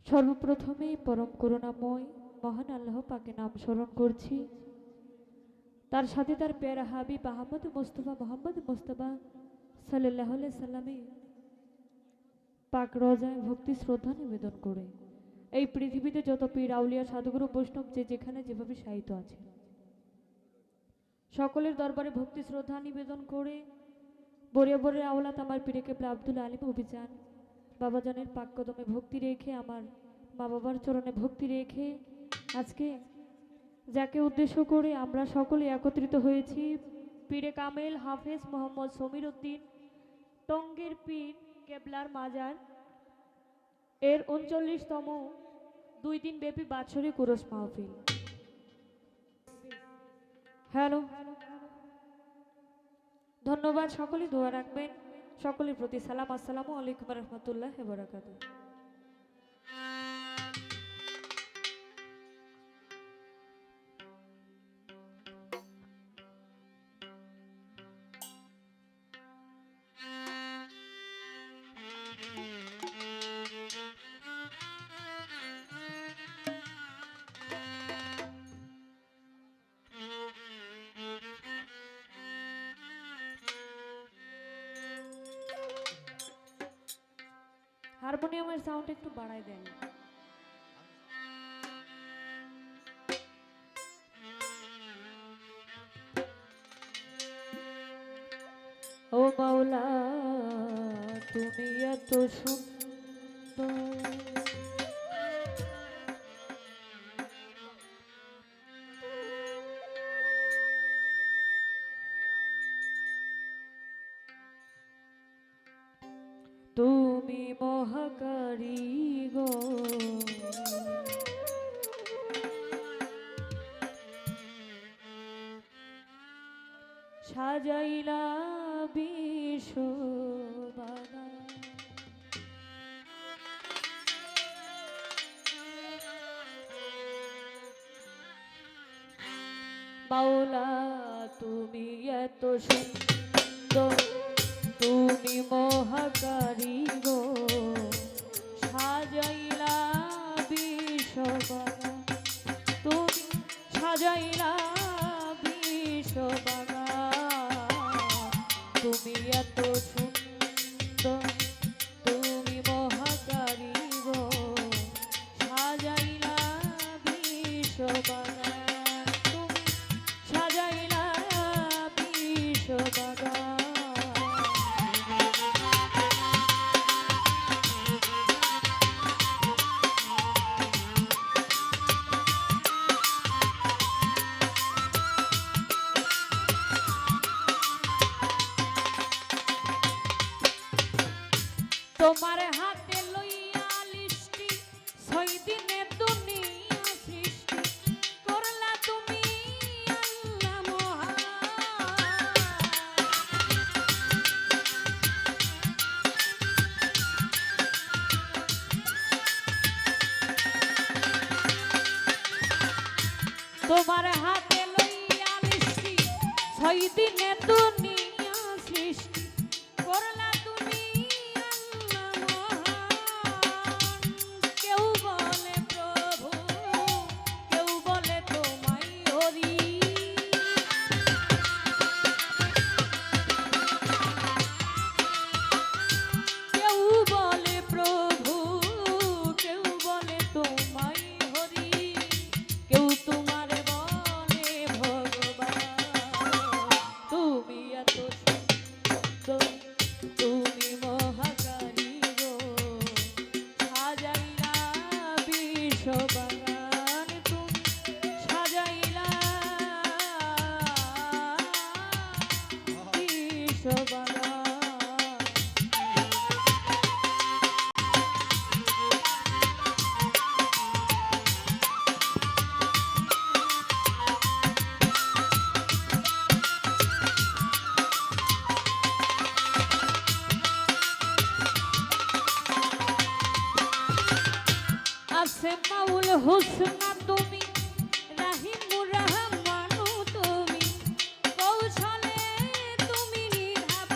সর্বপ্রথমেই পরম করুণাময় মহান আল্লাহ পাকে নাম স্মরণ করছি। তার সাথে তার পেয়ারা হাবিব আহমদ মোস্তফা সাল্লাল্লাহু আলাইহি সাল্লামে পাক রোজায় ভক্তি শ্রদ্ধা নিবেদন করে এই পৃথিবীতে যত পীর আউলিয়া সাধুগুরু বৈষ্ণব যে যেখানে যেভাবে সাহিত্য আছে সকলের দরবারে ভক্তি শ্রদ্ধা নিবেদন করে বরিয়া বরিয়া আওলাদ আমার পীরে কেবলা আব্দুল আলিম অভিযান বাবাজানের পাক কদমে ভক্তি রেখে আমার মা বাবার চরণে ভক্তি রেখে আজকে যাকে উদ্দেশ্য করে আমরা সকলে একত্রিত হয়েছি পীরে কামেল হাফেজ মোহাম্মদ সমীর উদ্দিন টঙ্গের পীর কেবলার মাজার এর ৩৯তম ২ দিন ব্যাপী বাৎসরিক উরস মাহফিল। হ্যালো, ধন্যবাদ। সকলে দোয়া রাখবেন। সকলের প্রতি সালাম। আসসালামু আলাইকুম রহমতুল্লাহ বারাকাতুহু। হারমোনিয়ামের সাউন্ড একটু বাড়াই দেন। ও মাওলা তুমি এত সুন্দর, তুমি মহাকারিগর, সাজাইলা বিশ্ববাগান। মাওলা তুমি এত সুন্দর, তুমি মহাকারিগর, সাজাইলা বিশ্ববাগান, তুমি সাজাইলা বিশ্ববাগান, তুমি এত সুন্দর, তুমি মহাকারিগর, সাজাইলা বিশ্ববাগান, তুমি সাজাইলা বিশ্ববাগান। তোমার হাতে লইয়া লিষ্টি ৬ দিনে দুনিয়া সৃষ্টি করলা তুমি আল্লাহ মহান। তোমার হাতে লইয়া লিষ্টি ৬ দিনে দুনিয়া সৃষ্টি করলা তুমি বাগান, তুমি সাজাইলা বিশ্ববাগান। আসমাউল হুসনা তুমি, রাহিমুর রহমানু তুমি, কৌশলে তুমি নির্ভর।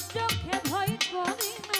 চোখে ভয় করি না